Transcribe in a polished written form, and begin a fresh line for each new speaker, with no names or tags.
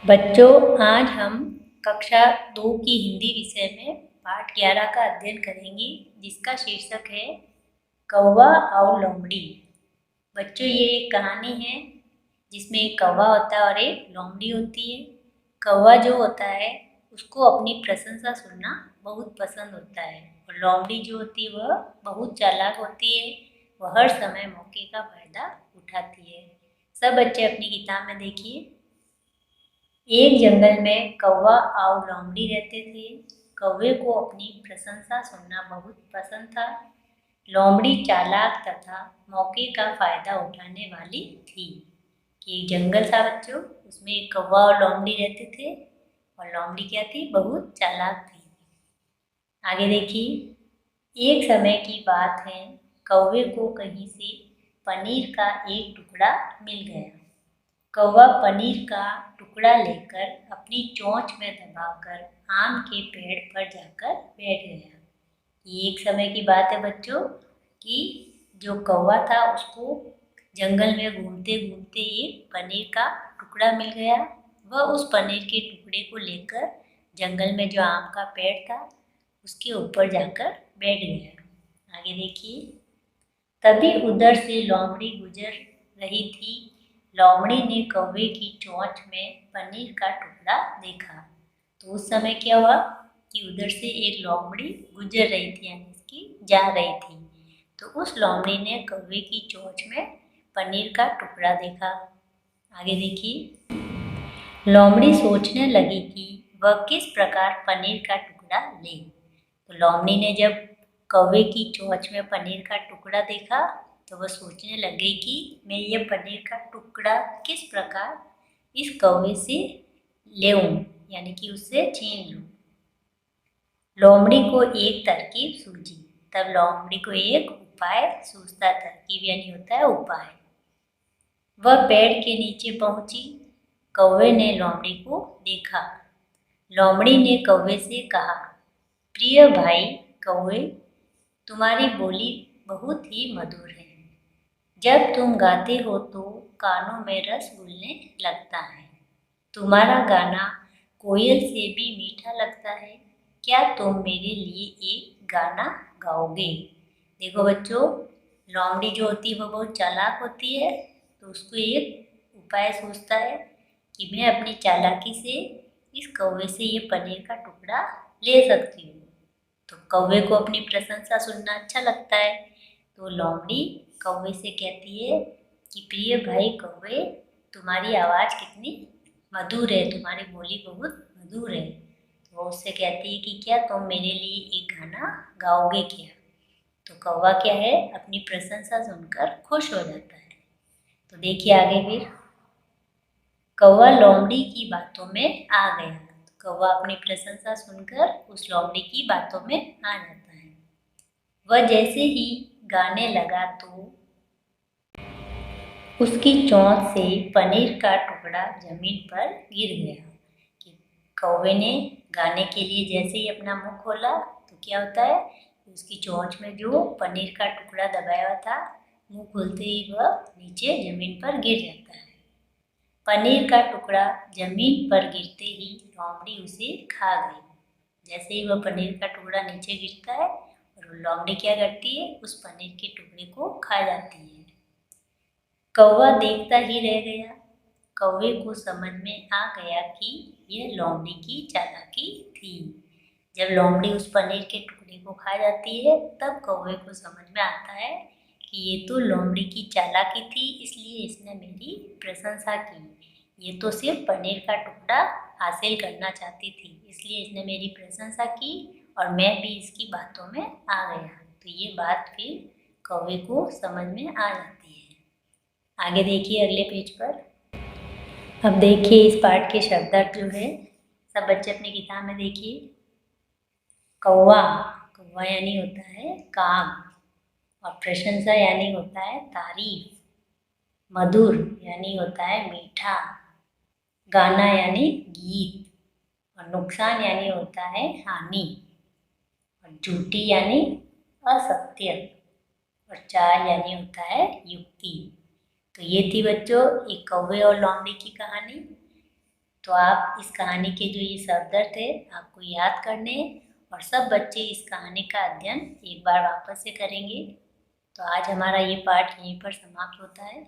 बच्चों, आज हम कक्षा 2 की हिंदी विषय में पाठ 11 का अध्ययन करेंगे, जिसका शीर्षक है कौवा और लोमड़ी। बच्चों, ये एक कहानी है जिसमें एक कौवा होता है और एक लोमड़ी होती है। कौवा जो होता है उसको अपनी प्रशंसा सुनना बहुत पसंद होता है, और लोमड़ी जो होती है वह बहुत चालाक होती है। वह हर समय मौके का फायदा उठाती है। सब बच्चे अपनी किताब में देखिए। एक जंगल में कौवा और लोमड़ी रहते थे। कौवे को अपनी प्रशंसा सुनना बहुत पसंद था। लोमड़ी चालाक तथा मौके का फायदा उठाने वाली थी। कि एक जंगल था बच्चों, उसमें एक कौवा और लोमड़ी रहते थे, और लोमड़ी क्या थी, बहुत चालाक थी। आगे देखिए। एक समय की बात है, कौवे को कहीं से पनीर का एक टुकड़ा मिल गया। कौवा पनीर का टुकड़ा लेकर अपनी चोंच में दबाकर आम के पेड़ पर जाकर बैठ गया। ये एक समय की बात है बच्चों, कि जो कौवा था उसको जंगल में घूमते घूमते एक पनीर का टुकड़ा मिल गया। वह उस पनीर के टुकड़े को लेकर जंगल में जो आम का पेड़ था उसके ऊपर जाकर बैठ गया। आगे देखिए। तभी उधर से लोमड़ी गुजर रही थी। लोमड़ी ने कौवे की चोंच में पनीर का टुकड़ा देखा। तो उस समय क्या हुआ कि उधर से एक लोमड़ी गुजर रही थी, यानी इसकी जा रही थी। तो उस लोमड़ी ने कौवे की चोंच में पनीर का टुकड़ा देखा। आगे देखिए। लोमड़ी सोचने लगी कि वह किस प्रकार पनीर का टुकड़ा ले। तो लोमड़ी ने जब कौवे की चोंच में पनीर का टुकड़ा देखा तो वह सोचने लगी कि मैं ये पनीर का टुकड़ा किस प्रकार इस कौवे से लेऊं, यानी कि उससे छीन लूं। लोमड़ी को एक तरकीब सूझी। तब लोमड़ी को एक उपाय सूझता। तरकीब यानी होता है उपाय। वह पेड़ के नीचे पहुंची। कौवे ने लोमड़ी को देखा। लोमड़ी ने कौवे से कहा, प्रिय भाई कौवे, तुम्हारी बोली बहुत ही मधुर है। जब तुम गाते हो तो कानों में रस घुलने लगता है। तुम्हारा गाना कोयल से भी मीठा लगता है। क्या तुम मेरे लिए एक गाना गाओगे? देखो बच्चों, लोमड़ी जो होती है वह बहुत चालाक होती है। तो उसको एक उपाय सोचता है कि मैं अपनी चालाकी से इस कौवे से ये पनीर का टुकड़ा ले सकती हूँ। तो कौवे को अपनी प्रशंसा सुनना अच्छा लगता है। तो लोमड़ी कौवे से कहती है कि प्रिय भाई कौवे, तुम्हारी आवाज़ कितनी मधुर है, तुम्हारी बोली बहुत मधुर है। तो वो उससे कहती है कि क्या तुम मेरे लिए एक गाना गाओगे क्या? तो कौवा क्या है, अपनी प्रशंसा सुनकर खुश हो जाता है। तो देखिए आगे फिर। कौवा लोमड़ी की बातों में आ गया। तो कौवा अपनी प्रशंसा सुनकर उस लोमड़ी की बातों में आ जाता है। वह जैसे ही गाने लगा तो उसकी चोंच से पनीर का टुकड़ा जमीन पर गिर गया। कि कौवे ने गाने के लिए जैसे ही अपना मुंह खोला तो क्या होता है, उसकी चोंच में जो पनीर का टुकड़ा दबाया हुआ था, मुंह खोलते ही वह नीचे जमीन पर गिर जाता है। पनीर का टुकड़ा जमीन पर गिरते ही लोमड़ी उसे खा गई। जैसे ही वह पनीर का टुकड़ा नीचे गिरता है और लोमड़ी क्या करती है, उस पनीर के टुकड़े को खा जाती है। कौवा देखता ही रह गया। कौवे को समझ में आ गया कि यह लोमड़ी की चालाकी थी। जब लोमड़ी उस पनीर के टुकड़े को खा जाती है तब कौवे को समझ में आता है कि ये तो लोमड़ी की चालाकी थी, इसलिए इसने मेरी प्रशंसा की। ये तो सिर्फ पनीर का टुकड़ा हासिल करना चाहती थी, इसलिए इसने मेरी प्रशंसा की और मैं भी इसकी बातों में आ गया। तो ये बात फिर कौवे को समझ में आ जाती है। आगे देखिए अगले पेज पर। अब देखिए इस पाठ के शब्दार्थ जो है, सब बच्चे अपनी किताब में देखिए। कौवा, कौवा यानी होता है काग, और प्रशंसा यानी होता है तारीफ। मधुर यानी होता है मीठा। गाना यानी गीत। और नुकसान यानी होता है हानि। और झूठी यानी असत्य। और चाल यानी होता है युक्ति। तो ये थी बच्चों एक कौवे और लोमड़ी की कहानी। तो आप इस कहानी के जो ये शब्द थे आपको याद करने हैं और सब बच्चे इस कहानी का अध्ययन एक बार वापस से करेंगे। तो आज हमारा ये पाठ यहीं पर समाप्त होता है।